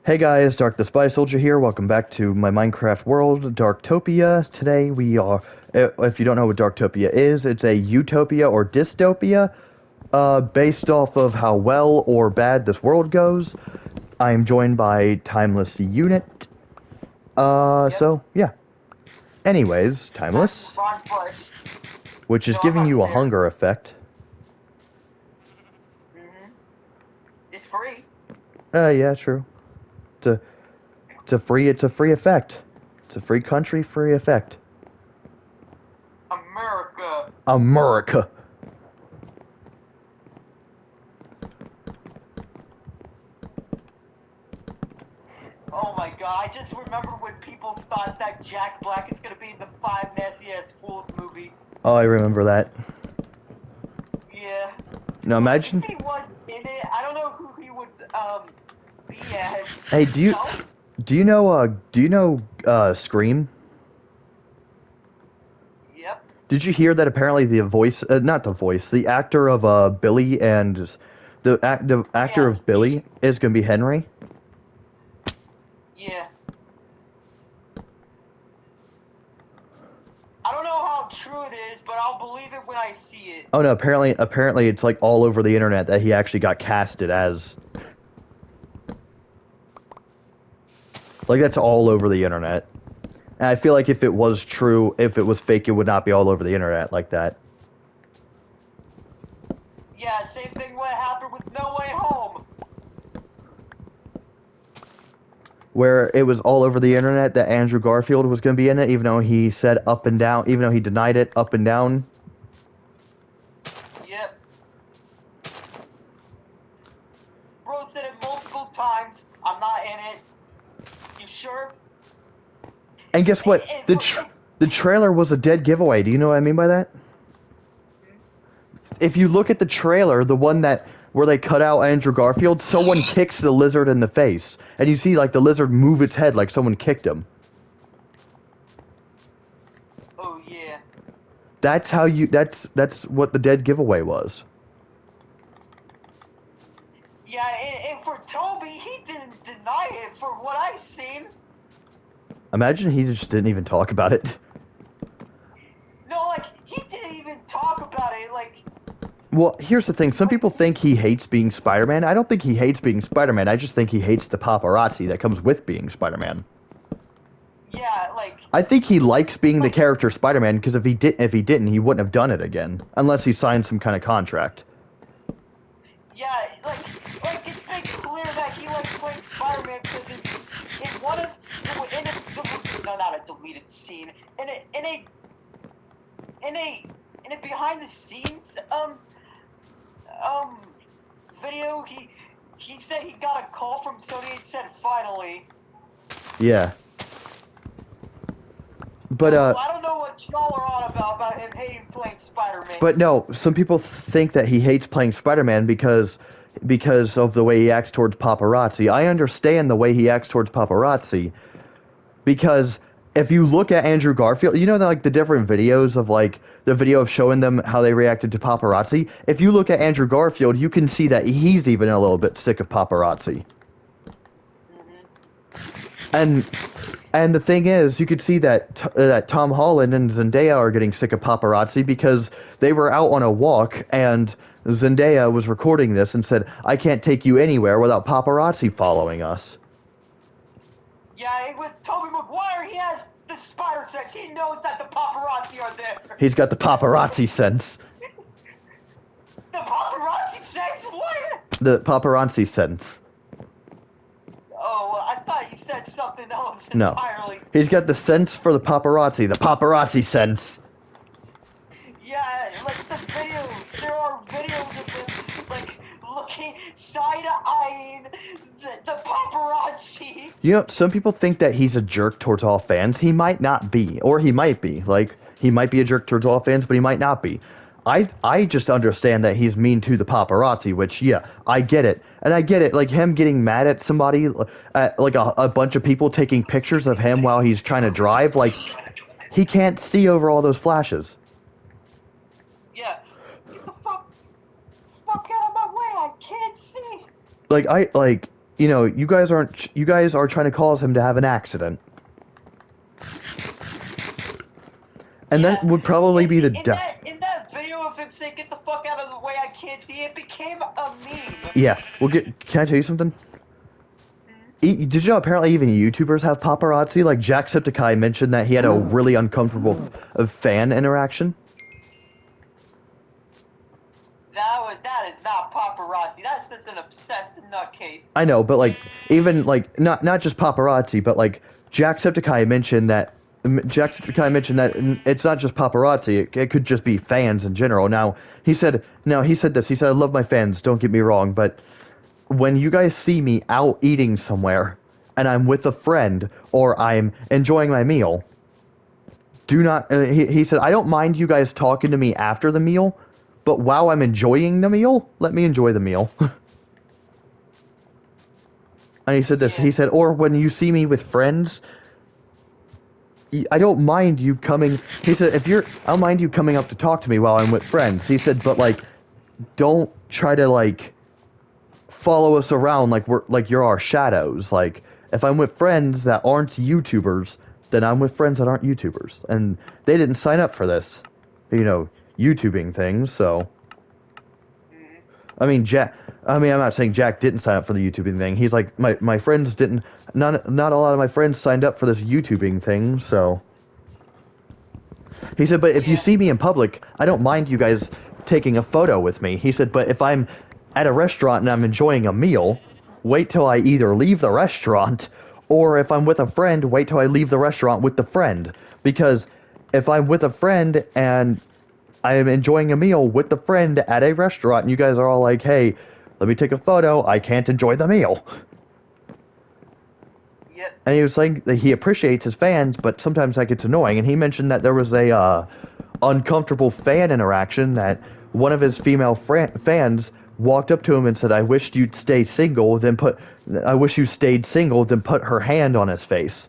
Hey guys, Dark the Spy Soldier here. Welcome back to my Minecraft world, Darktopia. Today we are, if you don't know what Darktopia is, it's a utopia or dystopia, based off of how well or bad this world goes. I am joined by Timeless Unit. Yep, So yeah. Anyways, that's Timeless, Ron Bush. which is So I'm giving you a upstairs. hunger effect. hmm It's free. Yeah, true. It's a, it's a free effect. It's a free country, free effect. America. America. Oh my god, I just remember when people thought that Jack Black is gonna be in the Five Nasty Ass Fools movie. Oh, I remember that. Yeah. Now Well, at least imagine. he was in it. I don't know who he would be as Hey, himself. do you know Scream? Yep. Did you hear that apparently the voice, not the voice, the actor of Billy and the actor Yeah, of Billy is going to be Henry? yeah. I don't know how true it is, but I'll believe it when I see it. Oh no, apparently it's like all over the internet that he actually got casted as. Like that's all over the internet. And I feel like if it was true, if it was fake, it would not be all over the internet like that. Yeah, same thing what happened with No Way Home. Where it was all over the internet that Andrew Garfield was going to be in it, even though he said up and down, even though he denied it up and down. Yep. Bro said it multiple times. I'm not in it. You sure? And guess what? The trailer was a dead giveaway. Do you know what I mean by that? If you look at the trailer, the one that where they cut out Andrew Garfield, someone kicks the lizard in the face, and you see like the lizard move its head like someone kicked him. Oh yeah. That's how you. That's what the dead giveaway was. Yeah, and for Toby, he didn't deny it for what I've seen. Imagine he just didn't even talk about it. No, like, he didn't even talk about it. Like, Well, here's the thing. Some people think he hates being Spider-Man. I don't think he hates being Spider-Man. I just think he hates the paparazzi that comes with being Spider-Man. yeah, like, I think he likes being the like, character Spider-Man because if he didn't, he wouldn't have done it again unless he signed some kind of contract. yeah, like it's been clear that he likes playing Spider-Man because in one of, in a, no, not a deleted scene, in a behind the scenes, um, video, he said he got a call from Sony and said finally. Yeah. But So I don't know what y'all are on about him hating playing Spider-Man. but no, some people think that he hates playing Spider-Man because of the way he acts towards paparazzi. I understand the way he acts towards paparazzi because if you look at Andrew Garfield, you know that like the different videos of like the video of showing them how they reacted to paparazzi. If you look at Andrew Garfield, you can see that he's even a little bit sick of paparazzi. And and the thing is, you could see that Tom Holland and Zendaya are getting sick of paparazzi because they were out on a walk and Zendaya was recording this and said, "I can't take you anywhere without paparazzi following us." Yeah, with Tobey Maguire, he has the spider sense. He knows that the paparazzi are there. He's got the paparazzi sense. The paparazzi sense? What? The paparazzi sense. Oh, I thought you said something else No. entirely. He's got the sense for the paparazzi sense. Yeah, like the videos. There are videos of him, like, looking side-eyeing the paparazzi. You know, some people think that he's a jerk towards all fans. He might not be, or he might be. Like, he might be a jerk towards all fans, but he might not be. I just understand that he's mean to the paparazzi, which, yeah, I get it. And I get it, like him getting mad at somebody, at like a bunch of people taking pictures of him while he's trying to drive, like, he can't see over all those flashes. Yeah. Get the fuck out of my way. I can't see. Like, you know, you guys are trying to cause him to have an accident. And that would probably be the in that video of him saying "get the fuck out of the way, I can't see," it became a meme. Yeah, can I tell you something? Did you know apparently even YouTubers have paparazzi? Like Jacksepticeye mentioned that he had a really uncomfortable fan interaction. That is not paparazzi. That's just an obsessed nutcase. I know, but like even like not just paparazzi, but like Jacksepticeye mentioned that it's not just paparazzi. It could just be fans in general. Now he said this. He said, "I love my fans. Don't get me wrong, but when you guys see me out eating somewhere and I'm with a friend or I'm enjoying my meal, do not." He said, "I don't mind you guys talking to me after the meal, but while I'm enjoying the meal, let me enjoy the meal." And he said this. He said, "Or when you see me with friends, I don't mind you coming." He said, "I'll mind you coming up to talk to me while I'm with friends." He said, "But like, don't try to like follow us around like you're our shadows. Like, if I'm with friends that aren't YouTubers, then I'm with friends that aren't YouTubers, and they didn't sign up for this, you know, YouTubing things." So, I mean, I'm not saying Jack didn't sign up for the YouTubing thing. He's like, my friends didn't. Not a lot of my friends signed up for this YouTubing thing. So, he said, "But if you see me in public, I don't mind you guys taking a photo with me." He said, "But if I'm at a restaurant and I'm enjoying a meal, wait till I either leave the restaurant, or if I'm with a friend, wait till I leave the restaurant with the friend. Because if I'm with a friend and I am enjoying a meal with the friend at a restaurant and you guys are all like, hey, let me take a photo, I can't enjoy the meal." Yep. And he was saying that he appreciates his fans, but sometimes that gets annoying. And he mentioned that there was a uncomfortable fan interaction that one of his female fans walked up to him and said, "I wish you'd stay single," I wish you stayed single, then put her hand on his face.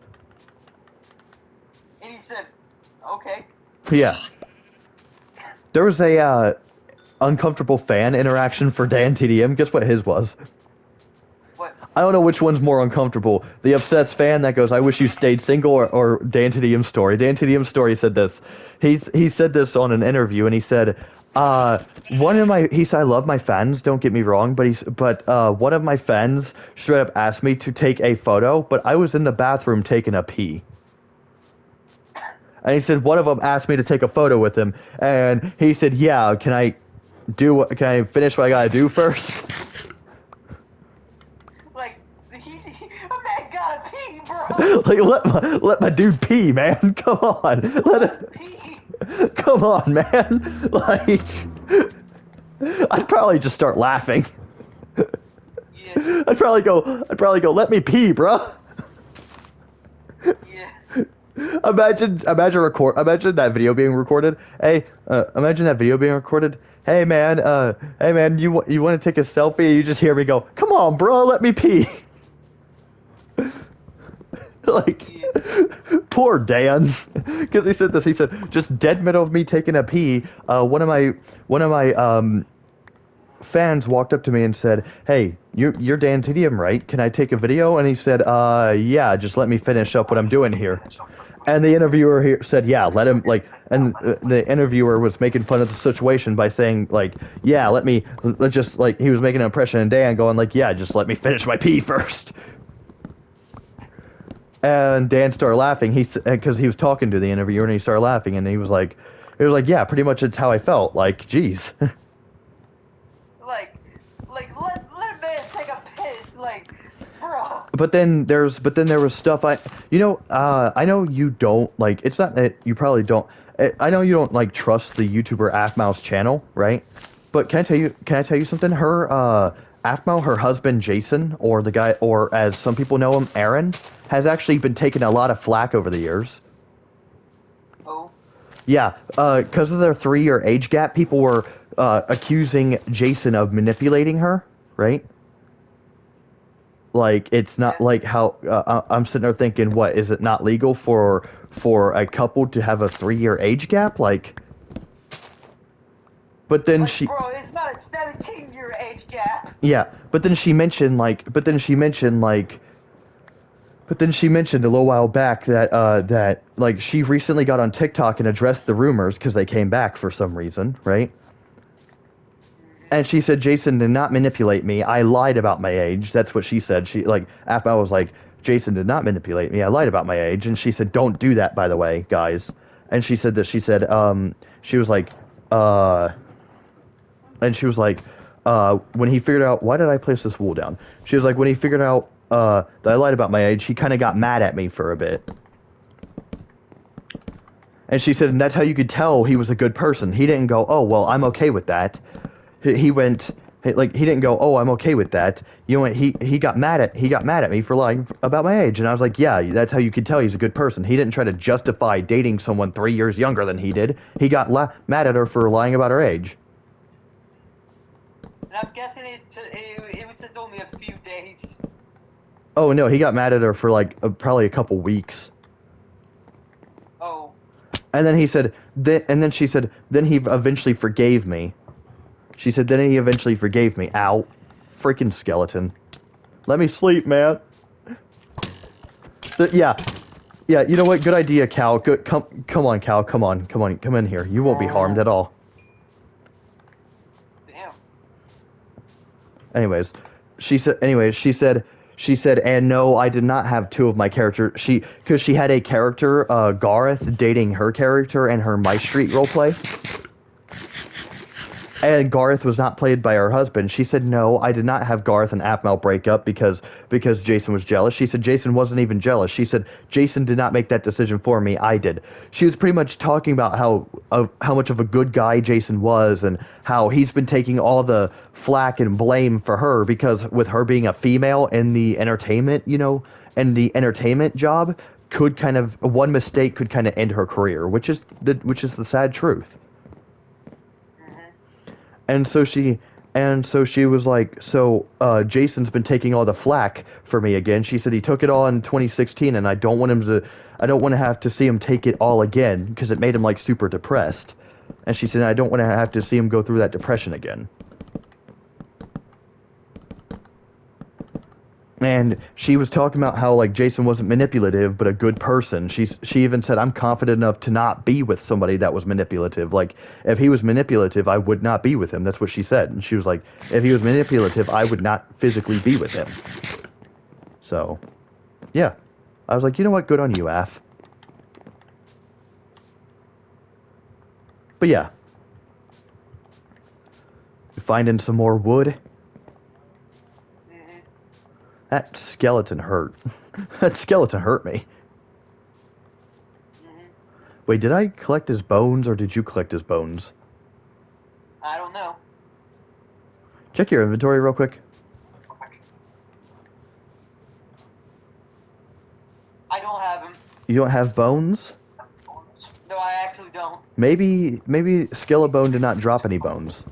And he said, "Okay." Yeah. There was a uncomfortable fan interaction for DanTDM. Guess what his was? What? I don't know which one's more uncomfortable. The obsessed fan that goes, "I wish you stayed single," or DanTDM Story. DanTDM Story said this. He said this on an interview, and he said, he said, "I love my fans, don't get me wrong, but one of my fans straight up asked me to take a photo, but I was in the bathroom taking a pee." And he said, one of them asked me to take a photo with him, and he said, "Yeah, can I finish what I gotta do first?" Like, a man gotta pee, bro. Like, let my dude pee, man. Come on. Pee. Come on, man. Like, I'd probably just start laughing. Yeah. I'd probably go, "Let me pee, bro." Yeah. Imagine that video being recorded. Hey, imagine that video being recorded. Hey man, you want to take a selfie? You just hear me go, "Come on, bro, let me pee." Like, poor Dan, because he said this. He said, "Just dead middle of me taking a pee. One of my fans walked up to me and said, 'Hey, you're DanTDM, right? Can I take a video?' And he said, 'Yeah, just let me finish up what I'm doing here.'" And the interviewer here said, "Yeah, let him," like, and the interviewer was making fun of the situation by saying, like, "Yeah, let's just," like, he was making an impression of Dan going, like, "Yeah, just let me finish my pee first." And Dan started laughing. Because he was talking to the interviewer, and he started laughing, and he was like, "Yeah, pretty much it's how I felt. Like, geez." Like, let a man take a piss, like, bro. But then there was stuff I know you don't like. It's not that you probably don't. I know you don't like trust the YouTuber Afmouse channel, right? But can I tell you something? Her Afmo, her husband Jason, or the guy, or as some people know him, Aaron, has actually been taking a lot of flack over the years. Oh. Yeah, because of their 3-year age gap, people were accusing Jason of manipulating her, right? Like, it's not like how I'm sitting there thinking, what, is it not legal for a couple to have a 3-year age gap? Like, but then Like, bro, it's not a 17-year age gap. Yeah, but then she mentioned a little while back that like she recently got on TikTok and addressed the rumors because they came back for some reason, right? And she said Jason did not manipulate me. I lied about my age. That's what she said. She like after I was like Jason did not manipulate me. I lied about my age, and she said don't do that by the way, guys. And she said she was like uh and she was like when he figured out why did I place this wool down? She was like when he figured out that I lied about my age, he kind of got mad at me for a bit. And she said, and that's how you could tell he was a good person. He didn't go, oh well, I'm okay with that. He went like he didn't go, oh I'm okay with that. You know, he got mad at me for lying about my age, and I was like, yeah, that's how you could tell he's a good person. He didn't try to justify dating someone 3 years younger than he did. He got mad at her for lying about her age. And I'm guessing it was just only a few days. Oh no, he got mad at her for like probably a couple weeks. Oh. And then he said, and then she said, then he eventually forgave me. She said, then he eventually forgave me. Ow. Freaking skeleton. Let me sleep, man. Yeah. Yeah, you know what? Good idea, Cal. Good. Come on, Cal. Come on. Come in here. You won't be harmed at all. Damn. Anyways, she said, and no, I did not have two of my characters. Because she had a character, Gareth, dating her character in her My Street roleplay. And Gareth was not played by her husband. She said, no, I did not have Gareth and Aphmau break up because Jason was jealous. She said Jason wasn't even jealous. She said Jason did not make that decision for me. I did. She was pretty much talking about how much of a good guy Jason was and how he's been taking all the flack and blame for her because with her being a female in the entertainment, and the entertainment job could kind of one mistake could kind of end her career, which is the sad truth. And so she was like, Jason's been taking all the flack for me again. She said he took it all in 2016, and I don't want to have to see him take it all again because it made him like super depressed. And she said I don't want to have to see him go through that depression again. And she was talking about how like Jason wasn't manipulative, but a good person. She even said, "I'm confident enough to not be with somebody that was manipulative. Like if he was manipulative, I would not be with him." That's what she said. And she was like, "If he was manipulative, I would not physically be with him." So, yeah, I was like, you know what? Good on you, Af. But yeah, finding some more wood. That skeleton hurt. That skeleton hurt me. Wait, did I collect his bones or did you collect his bones? I don't know. Check your inventory real quick. I don't have him. You don't have bones? No, I actually don't. Maybe Skellabone did not drop any bones.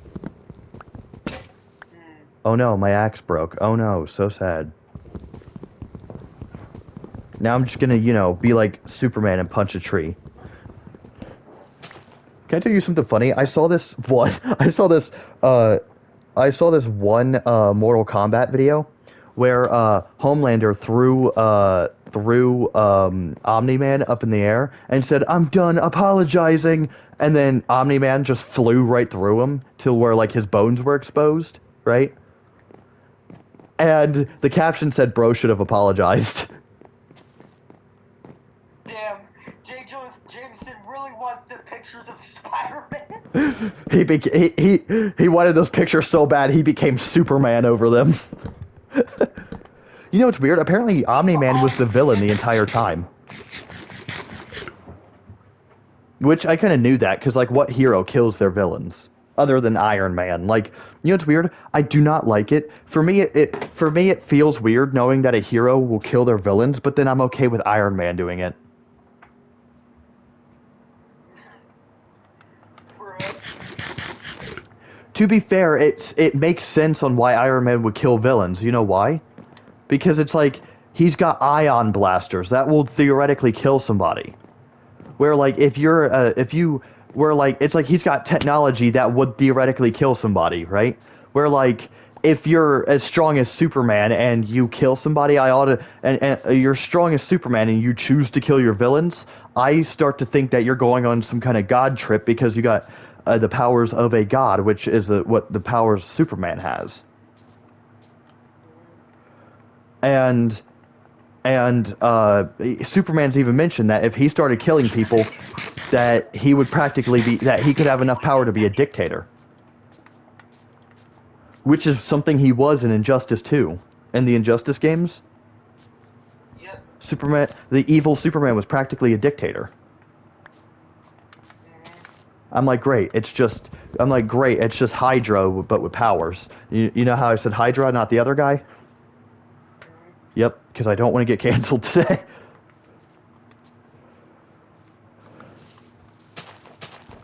Oh no, my axe broke. Oh no, so sad. Now I'm just gonna, be like Superman and punch a tree. Can I tell you something funny? I saw this one Mortal Kombat video where Homelander threw Omni-Man up in the air and said, "I'm done apologizing," and then Omni-Man just flew right through him till where like his bones were exposed, right? And the caption said, "Bro should have apologized." Damn, J. Jonah Jameson really wants the pictures of Spider-Man. He wanted those pictures so bad he became Superman over them. You know what's weird? Apparently Omni-Man was the villain the entire time. Which I kind of knew that, because like what hero kills their villains? Other than Iron Man. Like, you know what's weird? I do not like it. For me it feels weird knowing that a hero will kill their villains, but then I'm okay with Iron Man doing it. To be fair, it makes sense on why Iron Man would kill villains. You know why? Because it's like he's got ion blasters that will theoretically kill somebody. Where like it's like he's got technology that would theoretically kill somebody, right? Where like if you're as strong as Superman and you kill somebody, I ought to, and you're strong as Superman and you choose to kill your villains, I start to think that you're going on some kind of god trip because you got the powers of a god, which is what the powers Superman has. And Superman's even mentioned that if he started killing people, that he would practically be that he could have enough power to be a dictator. Which is something he was in Injustice 2. In the Injustice games, Yep. Superman, the evil Superman, was practically a dictator. I'm like, great. It's just Hydra, but with powers. You know how I said Hydra, not the other guy? Yep, because I don't want to get canceled today.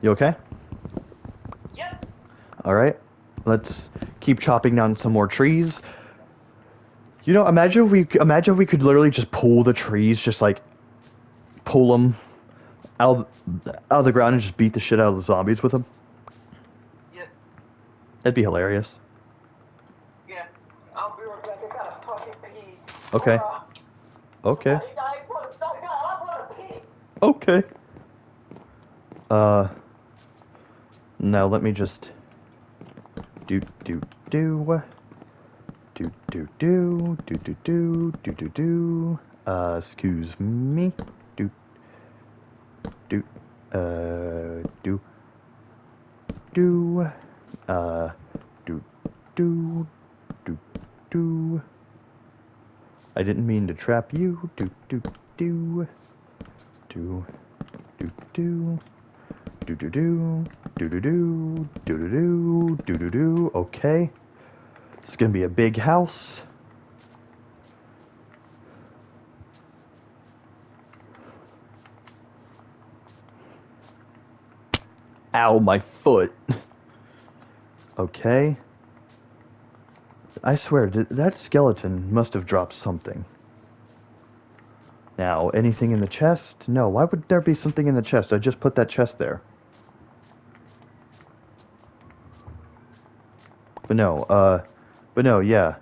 You okay? Yep. All right. Let's keep chopping down some more trees. You know, imagine if we could literally just pull the trees, just like pull them out of the ground and just beat the shit out of the zombies with them. Yep. That'd be hilarious. Yeah. I'll be right back. I gotta fucking pee. Okay. Okay. I wanna pee. Okay. Now let me just do. Excuse me. Do. Do. Do. Do. Do. I didn't mean to trap you. Do. Do. Do. Do. Do. Do. Do do do do do do do do do do do. Okay, it's gonna be a big house. Ow, my foot. Okay. I swear, that skeleton must have dropped something. Now, anything in the chest? No, why would there be something in the chest? I just put that chest there. But no, yeah.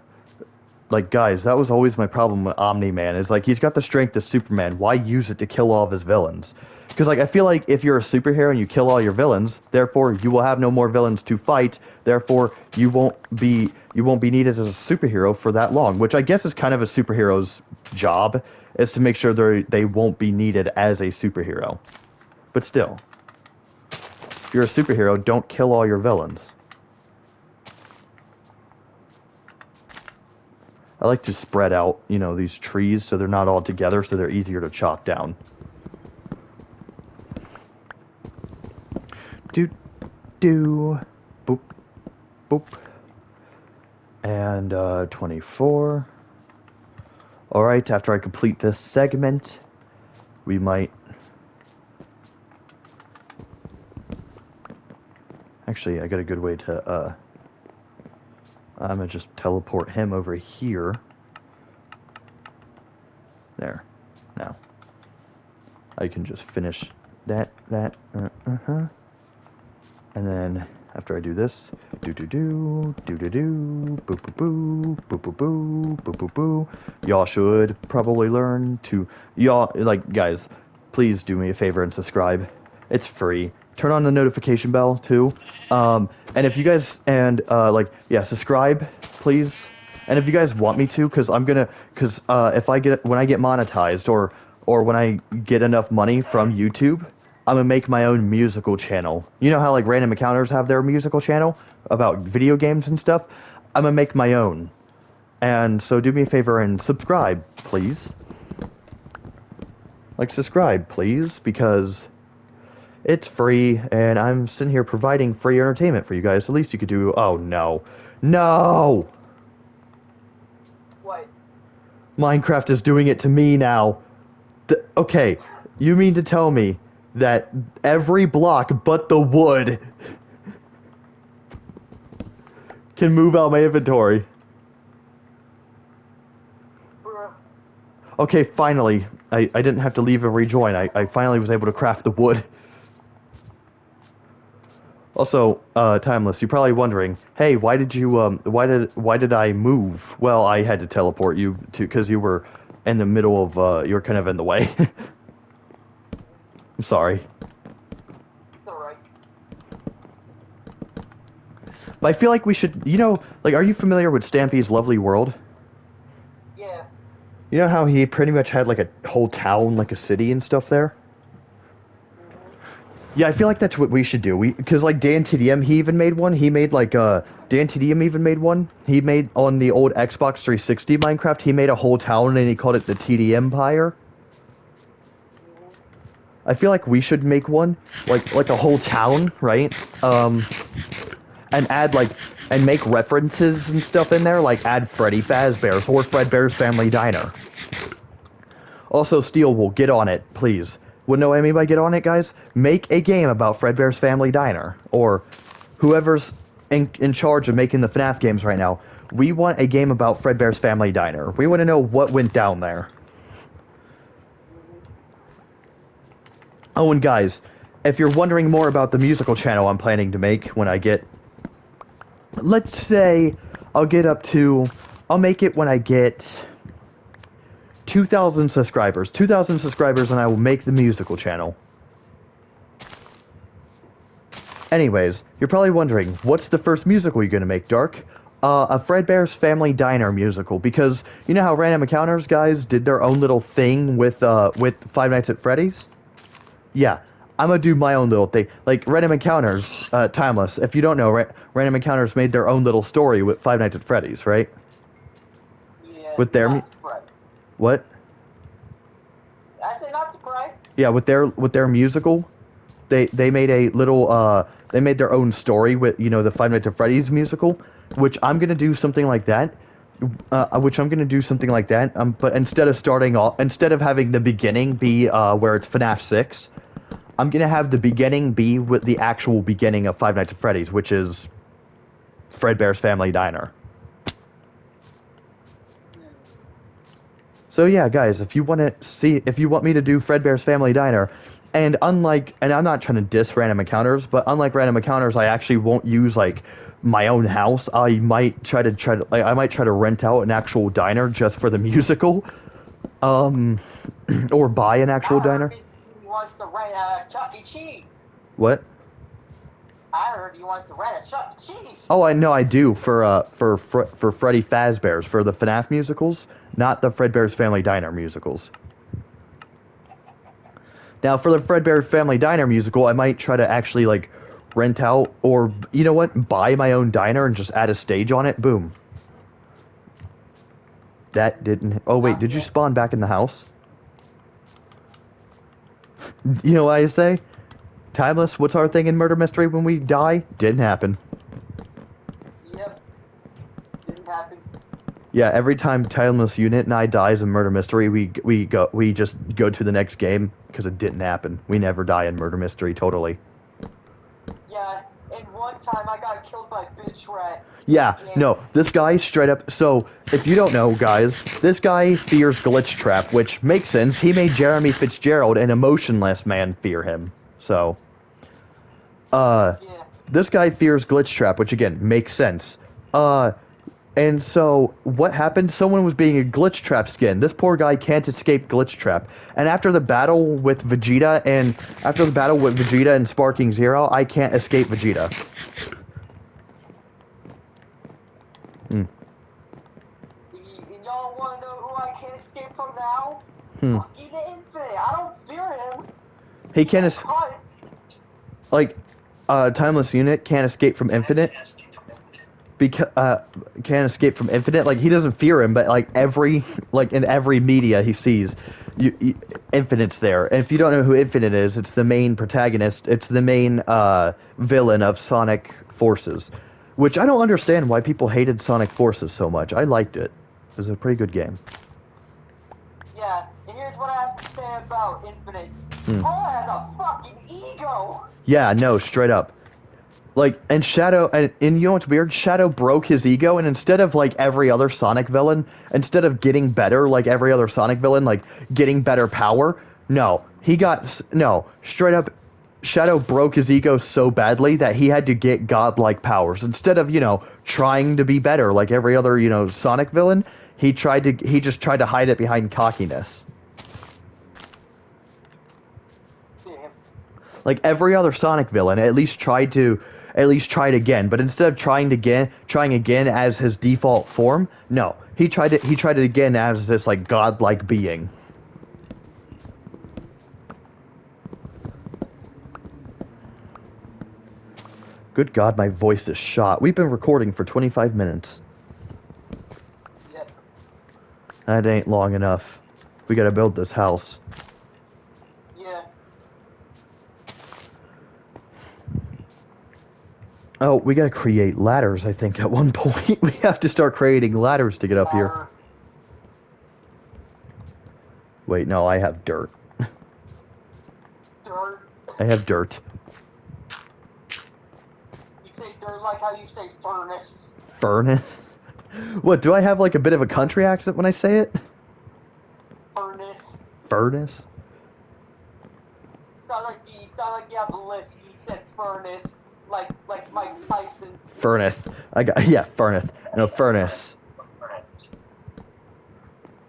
Like, guys, that was always my problem with Omni-Man. Is like, he's got the strength of Superman. Why use it to kill all of his villains? Because, like, I feel like if you're a superhero and you kill all your villains, therefore you will have no more villains to fight. Therefore, you won't be needed as a superhero for that long. Which I guess is kind of a superhero's job, is to make sure they won't be needed as a superhero. But still, if you're a superhero, don't kill all your villains. I like to spread out, you know, these trees so they're not all together, so they're easier to chop down. Do, boop, boop. And, 24. Alright, after I complete this segment, we might... Actually, I got a good way to, I'm gonna just teleport him over here. There. Now. I can just finish that. And then, after I do this, do-do-do, do-do-do, boo-boo-boo, boo-boo-boo, boo-boo-boo. Y'all should probably learn to... Y'all, like, guys, please do me a favor and subscribe. It's free. Turn on the notification bell, too. And if you guys... subscribe, please. And if you guys want me to, because I'm gonna... Because, when I get monetized, or when I get enough money from YouTube... I'm gonna make my own musical channel. You know how like random encounters have their musical channel about video games and stuff? I'm gonna make my own. And so do me a favor and subscribe, please. Like subscribe, please, because it's free and I'm sitting here providing free entertainment for you guys. The least you could do. Oh no. No! What? Minecraft is doing it to me now. Okay, you mean to tell me that every block but the wood can move out my inventory? Okay, finally. I didn't have to leave and rejoin. I finally was able to craft the wood. Also, Timeless, you're probably wondering, hey, why did I move? Well, I had to teleport you to, because you were in the middle of, you were kind of in the way. I'm sorry. It's alright. But I feel like we should, like, are you familiar with Stampy's Lovely World? Yeah. You know how he pretty much had, like, a whole town, like a city and stuff there? Yeah, I feel like that's what we should do. Because like Dan TDM, he even made one. He made like Dan TDM even made one. He made on the old Xbox 360 Minecraft. He made a whole town and he called it the TD Empire. I feel like we should make one, like a whole town, right? And add like and make references and stuff in there, like add Freddy Fazbear's or Fredbear's Family Diner. Also, Steel will get on it, please. What know what I mean by get on it, guys? Make a game about Fredbear's Family Diner, or whoever's in charge of making the FNAF games right now. We want a game about Fredbear's Family Diner. We want to know what went down there. Oh, and guys, if you're wondering more about the musical channel I'm planning to make when I get... Let's say I'll make it when I get 2,000 subscribers. 2,000 subscribers and I will make the musical channel. Anyways, you're probably wondering, what's the first musical you're gonna make, Dark? A Fredbear's Family Diner musical, because you know how Random Encounters guys did their own little thing with Five Nights at Freddy's? Yeah, I'm gonna do my own little thing. Like Random Encounters, Timeless. If you don't know, Random Encounters made their own little story with Five Nights at Freddy's, right? Yeah. With their Not surprised. what? I say not surprised. Yeah, with their musical, they made a little they made their own story with the Five Nights at Freddy's musical, which I'm gonna do something like that. But instead of having the beginning be where it's FNAF 6, I'm gonna have the beginning be with the actual beginning of Five Nights at Freddy's, which is Fredbear's Family Diner. So yeah, guys, if you want me to do Fredbear's Family Diner, and I'm not trying to diss Random Encounters, but unlike Random Encounters, I actually won't use like my own house. I might try to rent out an actual diner just for the musical, or buy an actual diner. He wants to rent Chuck E. Cheese. What? I heard he wants to rent a Chuck E. Cheese. Oh, I know I do for Freddy Fazbear's for the FNAF musicals, not the Fredbear's Family Diner musicals. Now, for the Fredbear Family Diner musical, I might try to actually like rent out, or you know what, buy my own diner and just add a stage on it. Boom. That didn't. Oh wait, did you spawn back in the house? You know what I say? Timeless, what's our thing in Murder Mystery when we die? Didn't happen. Yep. Didn't happen. Yeah, every time Timeless Unit and I dies in Murder Mystery, we just go to the next game because it didn't happen. We never die in Murder Mystery, totally. Yeah, and one time I got killed by Bitch Rat. Yeah, no, this guy straight up. So, if you don't know, guys, this guy fears Glitch Trap, which makes sense. He made Jeremy Fitzgerald, an emotionless man, fear him. So, Yeah. this guy fears Glitch Trap, which again makes sense. And so what happened? Someone was being a Glitch Trap skin. This poor guy can't escape Glitch Trap. And after the battle with Vegeta and Sparking Zero, I can't escape Vegeta. And y'all wanna know who I can't escape from now? Hmm. Fucking Infinite. I don't fear him. He can't Timeless Unit can't escape from Infinite. Can't escape from Infinite. Like, he doesn't fear him, but in every media he sees, Infinite's there. And if you don't know who Infinite is, it's the main protagonist. It's the main villain of Sonic Forces, which I don't understand why people hated Sonic Forces so much. I liked it. It was a pretty good game. Yeah, and here's what I have to say about Infinite. Paul has a fucking ego. Yeah, no, straight up. Like, and Shadow, and you know what's weird? Shadow broke his ego, and instead of, like, every other Sonic villain, instead of getting better like every other Sonic villain, like, getting better power, no, straight up, Shadow broke his ego so badly that he had to get godlike powers instead of trying to be better like every other Sonic villain. He just tried to hide it behind cockiness. Damn. Like every other Sonic villain, at least tried again. But instead of trying again as his default form, no, he tried it again as this like godlike being. Good God, my voice is shot. We've been recording for 25 minutes. Yep. That ain't long enough. We gotta build this house. Yeah. Oh, we gotta create ladders, I think, at one point. We have to start creating ladders to get up here. Wait, no, I have dirt. Dirt. I have dirt. You say dirt like how you say furnace. Furnace? What, do I have like a bit of a country accent when I say it? Furnace. Furnace? Sound like you have the list. You said furnace. Like Mike Tyson. Furnace. Furnace. No, furnace.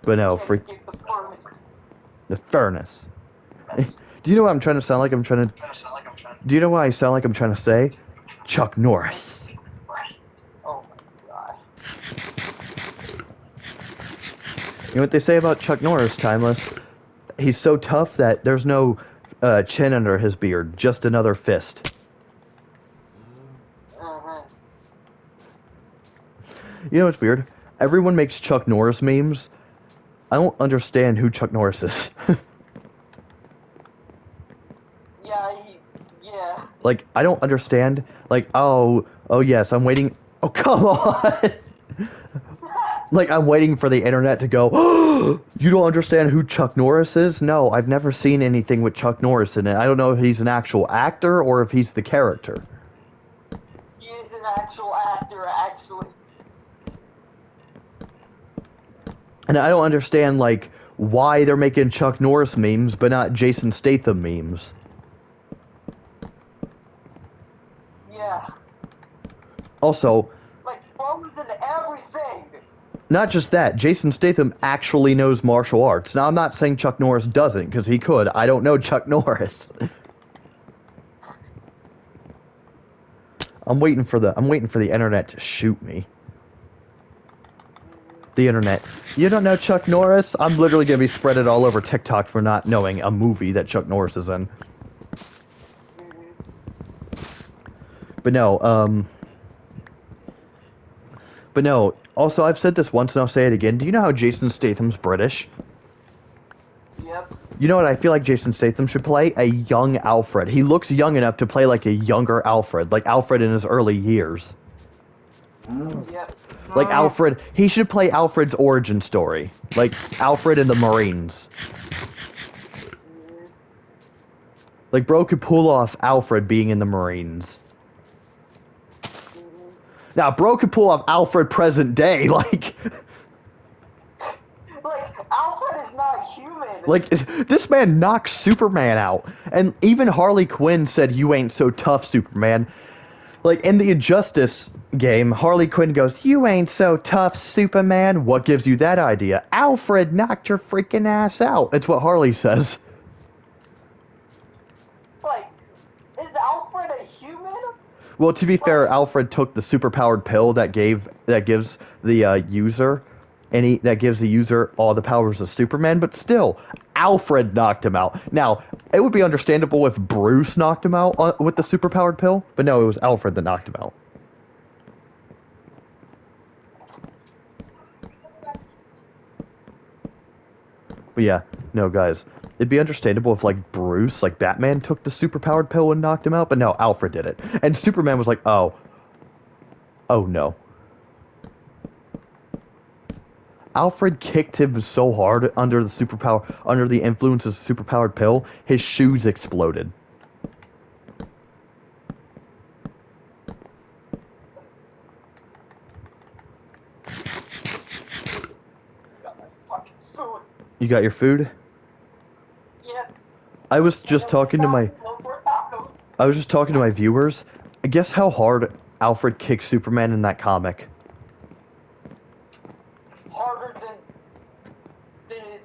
But no, Can't freak. escape the furnace. The furnace. Do you know what I'm trying to sound like? Do you know what I sound like I'm trying to say? Chuck Norris. Oh my god. You know what they say about Chuck Norris, Timeless? He's so tough that there's no chin under his beard, just another fist. You know what's weird? Everyone makes Chuck Norris memes. I don't understand who Chuck Norris is. Yeah. Like, I don't understand. Like, oh yes, I'm waiting. Oh, come on! Like, I'm waiting for the internet to go, oh, you don't understand who Chuck Norris is? No, I've never seen anything with Chuck Norris in it. I don't know if he's an actual actor or if he's the character. He is an actual actor, actually. And I don't understand, like, why they're making Chuck Norris memes, but not Jason Statham memes. Yeah. Also, Like, phones and everything. not just that, Jason Statham actually knows martial arts. Now, I'm not saying Chuck Norris doesn't, because he could. I don't know Chuck Norris. I'm waiting for the internet to shoot me. The internet. You don't know Chuck Norris? I'm literally gonna be spreaded all over TikTok for not knowing a movie that Chuck Norris is in. But no, also, I've said this once and I'll say it again. Do you know how Jason Statham's British? Yep. You know what I feel like Jason Statham should play? A young Alfred. He looks young enough to play like a younger Alfred. Like Alfred in his early years. Yep. Like Alfred, he should play Alfred's origin story. Like Alfred in the Marines. Like bro could pull off Alfred being in the Marines. Now bro could pull off Alfred present day, like Alfred is not human. like this man knocks Superman out. And even Harley Quinn said, "You ain't so tough, Superman." Like, in the Injustice game, Harley Quinn goes, "You ain't so tough, Superman." What gives you that idea? Alfred knocked your freaking ass out. That's what Harley says. Like, is Alfred a human? Well, to be fair, Alfred took the superpowered pill that gives the user all the powers of Superman, but still, Alfred knocked him out. Now, it would be understandable if Bruce knocked him out with the superpowered pill, but no, it was Alfred that knocked him out. But yeah, no, guys, it'd be understandable if, like, Bruce, like Batman, took the superpowered pill and knocked him out, but no, Alfred did it. And Superman was like, oh no. Alfred kicked him so hard under the influence of the superpowered pill, his shoes exploded. Got my fucking food. You got your food? Yeah. I was just talking to my... No more tacos. I was just talking to my viewers. Guess how hard Alfred kicked Superman in that comic? Harder than his.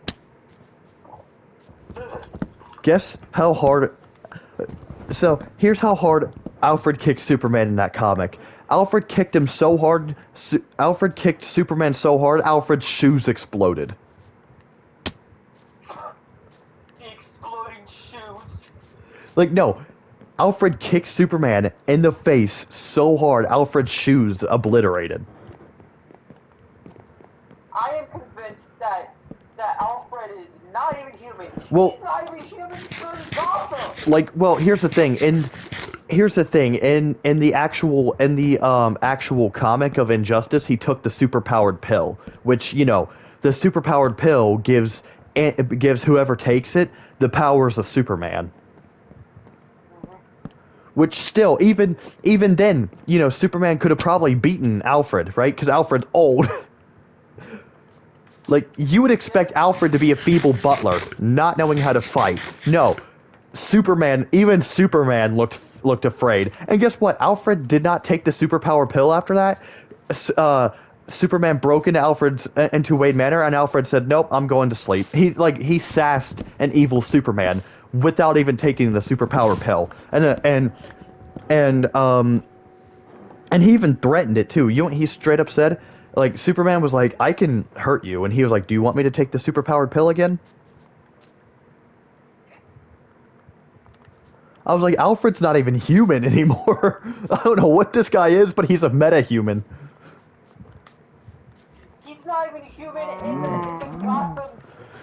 Guess how hard. So here's how hard Alfred kicked Superman in that comic. Alfred kicked him so hard. Alfred kicked Superman so hard. Alfred's shoes exploded. The exploding shoes. Like no, Alfred kicked Superman in the face so hard. Alfred's shoes obliterated. I am convinced that Alfred is not even human. Well- He's not even human. He's Gotham. Like, well, here's the thing. In the actual comic of Injustice, he took the superpowered pill, which the superpowered pill gives whoever takes it the powers of Superman. Which still, even then, Superman could have probably beaten Alfred, right? Because Alfred's old. Like, you would expect Alfred to be a feeble butler, not knowing how to fight. No, even Superman looked afraid. And guess what? Alfred did not take the superpower pill after that. Superman broke into Wayne Manor, and Alfred said, "Nope, I'm going to sleep." He sassed an evil Superman without even taking the superpower pill, and he even threatened it too. He straight up said, like, Superman was like, "I can hurt you," and he was like, "Do you want me to take the superpowered pill again?" I was like, Alfred's not even human anymore. I don't know what this guy is, but he's a meta-human. He's not even human in the Gotham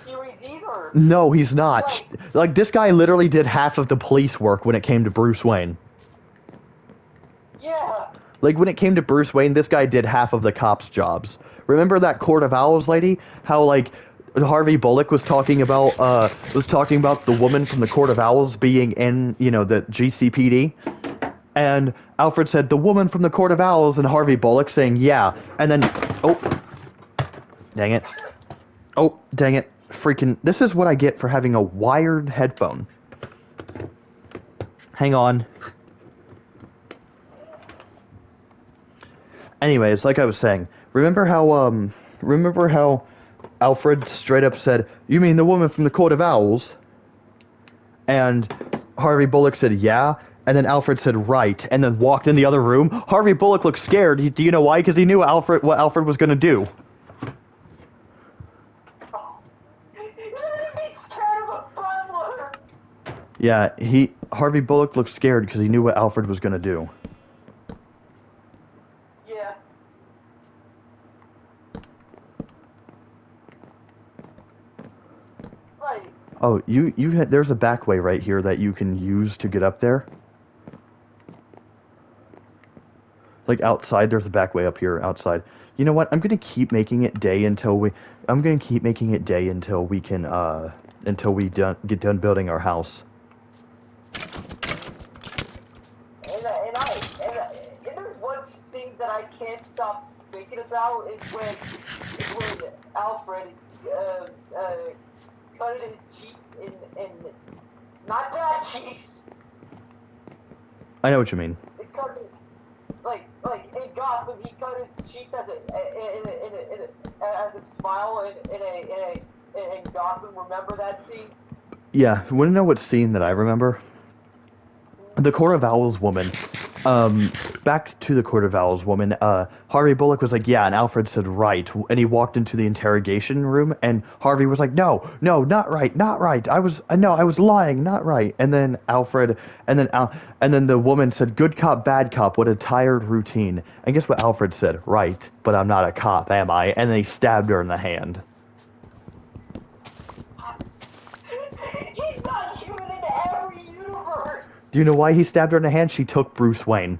series either. No, he's not. Like, this guy literally did half of the police work when it came to Bruce Wayne. Yeah. Like, when it came to Bruce Wayne, this guy did half of the cops' jobs. Remember that Court of Owls lady? How, like, Harvey Bullock was talking about the woman from the Court of Owls being in, the GCPD? And Alfred said, "The woman from the Court of Owls," and Harvey Bullock saying, "Yeah." And then, oh, dang it. Oh, dang it. Freaking, this is what I get for having a wired headphone. Hang on. Anyways, like I was saying, remember how Alfred straight up said, "You mean the woman from the Court of Owls?" And Harvey Bullock said, "Yeah." And then Alfred said, "Right," and then walked in the other room. Harvey Bullock looked scared. Do you know why? Because he knew what Alfred was going to do. He's kind of a butler. Yeah, Harvey Bullock looked scared because he knew what Alfred was going to do. Yeah. Like, Oh, there's a back way right here that you can use to get up there. Like outside, there's a back way up here outside. You know what? I'm gonna keep making it day until we can get done building our house. and there's one thing that I can't stop thinking about is when Alfred cut his cheeks in not bad cheeks. I know what you mean. It cut his, like in Gotham, he cut his cheeks as a smile in Gotham. Remember that scene? Yeah, you wanna know what scene that I remember? The Court of Owls woman. Back to the Court of Owls woman. Harvey Bullock was like, "Yeah," and Alfred said, "Right," and he walked into the interrogation room, and Harvey was like, "No, not right, not right. I was lying, not right." And then and then the woman said, "Good cop, bad cop. What a tired routine." And guess what Alfred said? "Right, but I'm not a cop, am I?" And then he stabbed her in the hand. He's not human in every universe. Do you know why he stabbed her in the hand? She took Bruce Wayne.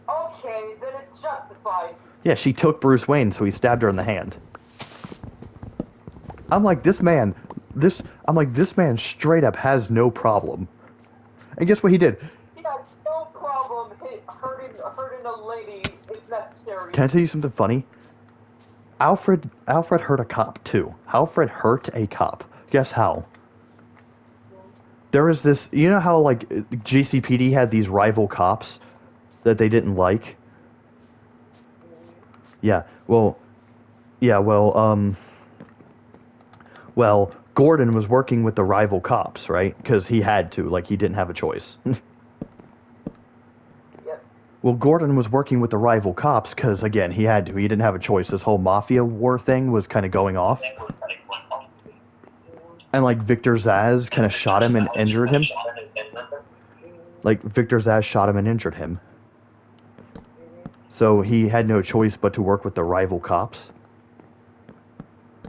Okay, then it's justified. Yeah, she took Bruce Wayne, so he stabbed her in the hand. I'm like, this man straight up has no problem. And guess what he did? He has no problem hurting a lady if necessary. Can I tell you something funny? Alfred hurt a cop too. Alfred hurt a cop. Guess how? There was this, you know how like GCPD had these rival cops that they didn't like? Yeah. Well, Gordon was working with the rival cops, right? Because he had to, like he didn't have a choice. Yep. Well, Gordon was working with the rival cops because, again, he had to. He didn't have a choice. This whole mafia war thing was kind of going off. And, like, Victor Zsasz kind of shot him and injured him. Like, Victor Zsasz shot him and injured him. So he had no choice but to work with the rival cops.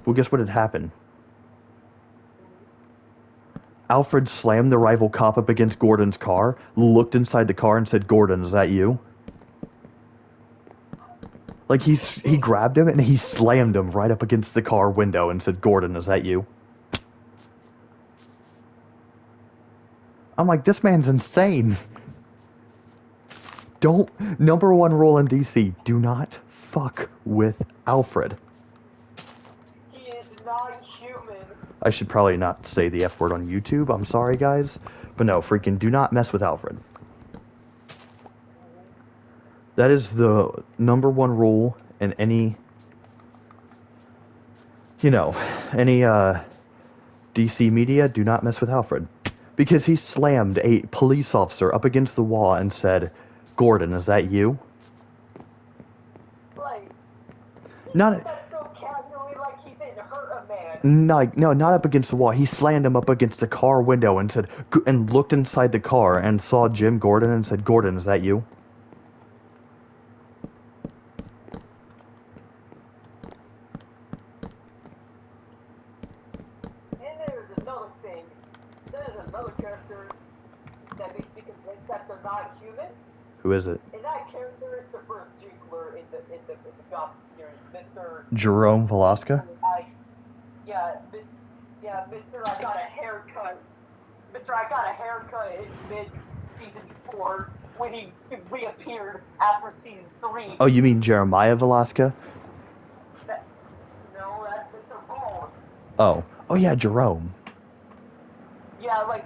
Well, guess what had happened? Alfred slammed the rival cop up against Gordon's car, looked inside the car and said, "Gordon, is that you?" Like, he grabbed him and he slammed him right up against the car window and said, "Gordon, is that you?" I'm like, this man's insane. Number one rule in DC, do not fuck with Alfred. He is not human. I should probably not say the F word on YouTube, I'm sorry guys. But no, freaking do not mess with Alfred. That is the number one rule in any, any DC media, do not mess with Alfred. Because he slammed a police officer up against the wall and said, "Gordon, is that you?" Like, Not that's so casually, like he didn't hurt a man. no, not up against the wall. He slammed him up against the car window and said, and looked inside the car and saw Jim Gordon and said, "Gordon, is that you?" And there's another thing. There's another character that makes me convinced that they're not human. Who is it? And that character is the first Jiggler in the Gotham series, Mr. Jerome Velasca? Mr. I got a haircut. Mr. I got a haircut in mid-season 4 when he reappeared after season 3. Oh, you mean Jeremiah Velasca? No, that's Mr. Ball. Oh yeah, Jerome. Yeah, like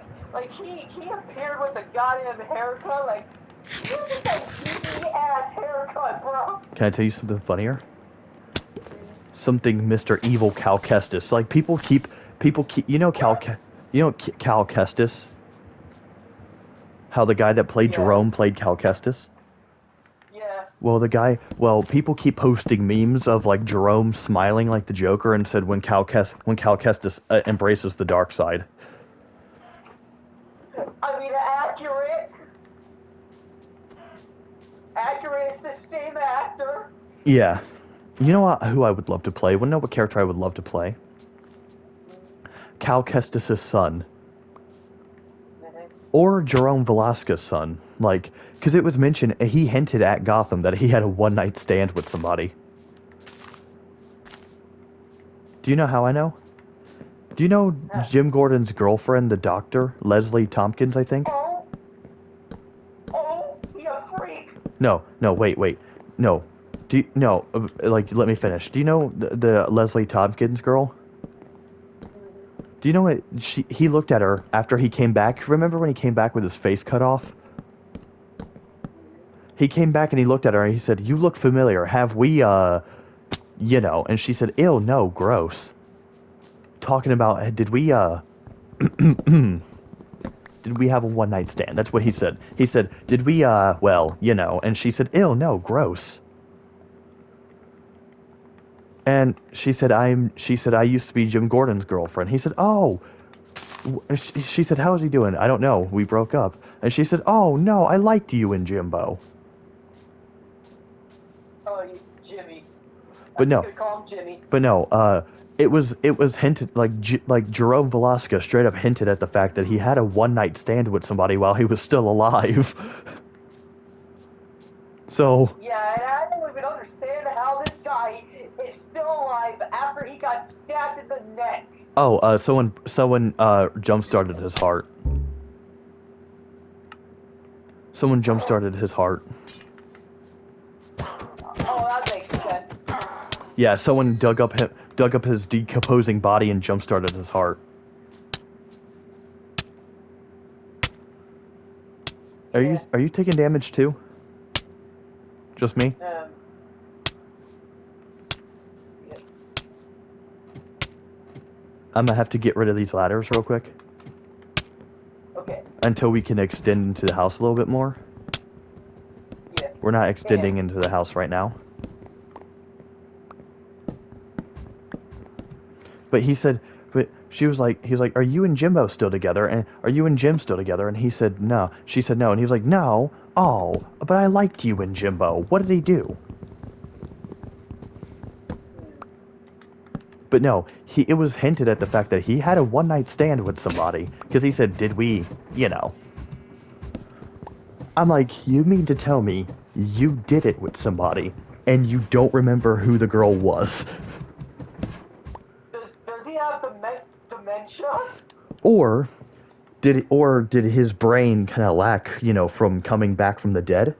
he appeared with a goddamn haircut, like, look at that geeky ass haircut, bro. Can I tell you something funnier? Something Mr. Evil Cal Kestis. Like people keep Cal Kestis? How the guy that played Jerome played Cal Kestis? Yeah. Well, people keep posting memes of like Jerome smiling like the Joker and said when Cal Kestis embraces the dark side. I mean, accurate. Accurate is the same actor. Yeah. You know who I would love to play? Wanna know what character I would love to play? Cal Kestis' son. Or Jerome Velasquez's son. Like, because it was mentioned, he hinted at Gotham that he had a one-night stand with somebody. Do you know how I know? Do you know Jim Gordon's girlfriend, the doctor? Leslie Tompkins, I think? Oh, he a freak. No, wait. No. Let me finish. Do you know the Leslie Tompkins girl? Do you know what he looked at her after he came back? Remember when he came back with his face cut off? He came back and he looked at her and he said, "You look familiar. Have we, And she said, "Ew, no, gross." Talking about, did we have a one-night stand? That's what he said. He said, "Did we, And she said, "Ew, no, gross." And she said, "I used to be Jim Gordon's girlfriend." He said, "Oh." She said, "How is he doing?" "I don't know. We broke up." And she said, "Oh, no, I liked you and Jimbo." Oh, Jimmy. But no. I'm just gonna call him Jimmy. But no, it was hinted, like Jerome Velasquez straight up hinted at the fact that he had a one-night stand with somebody while he was still alive. So... Yeah, and I don't even understand how this guy is still alive after he got stabbed in the neck. Oh, someone jump-started his heart. Someone jump-started his heart. Oh, that makes sense. Yeah, someone dug up his decomposing body and jump-started his heart. Are you taking damage too? Just me? Yeah. I'm gonna have to get rid of these ladders real quick Okay. until we can extend into the house a little bit more. Yeah. We're not extending into the house right now. But he said, but he was like, are you and Jimbo still together? And are you and Jim still together? And he said, no. She said, no. And he was like, no. Oh, but I liked you and Jimbo. What did he do? But no, it was hinted at the fact that he had a one-night stand with somebody. Because he said, did we, you know. I'm like, you mean to tell me you did it with somebody and you don't remember who the girl was? Does he have dementia? Or did his brain kind of lack, you know, from coming back from the dead?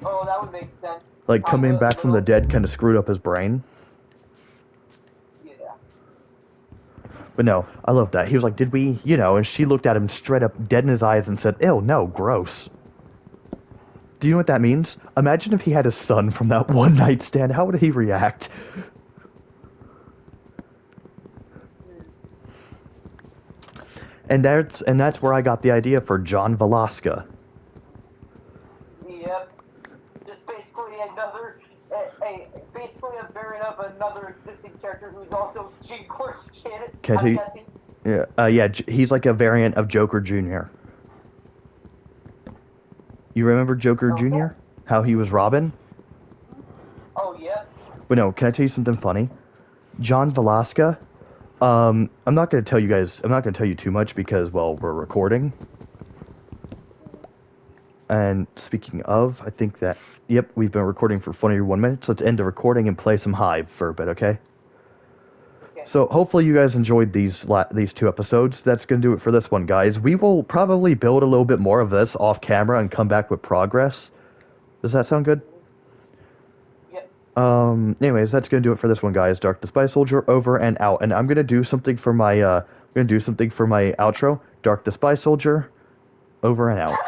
Oh, that would make sense. Like coming back from the dead kind of screwed up his brain. Yeah. But no, I love that. He was like, did we, you know, and she looked at him straight up dead in his eyes and said, ew, no, gross. Do you know what that means? Imagine if he had a son from that one night stand. How would he react? And that's where I got the idea for John Velasca. Yep. Just basically basically a variant of another existing character who's also Gene Clark's kid. Can I tell you? Yeah, he's like a variant of Joker Jr. You remember Joker Jr.? How he was Robin? Oh, yeah. But no, can I tell you something funny? John Velasca, I'm not going to tell you guys, I'm not going to tell you too much because, well, we're recording. And speaking of, I think that, yep, we've been recording for 21 minutes. Let's end the recording and play some Hive for a bit, okay? So hopefully you guys enjoyed these 2 episodes. That's going to do it for this one, guys. We will probably build a little bit more of this off camera and come back with progress. Does that sound good? Yep. Anyways, that's going to do it for this one, guys. Dark the Spy Soldier over and out. And I'm going to do something for my outro. Dark the Spy Soldier over and out.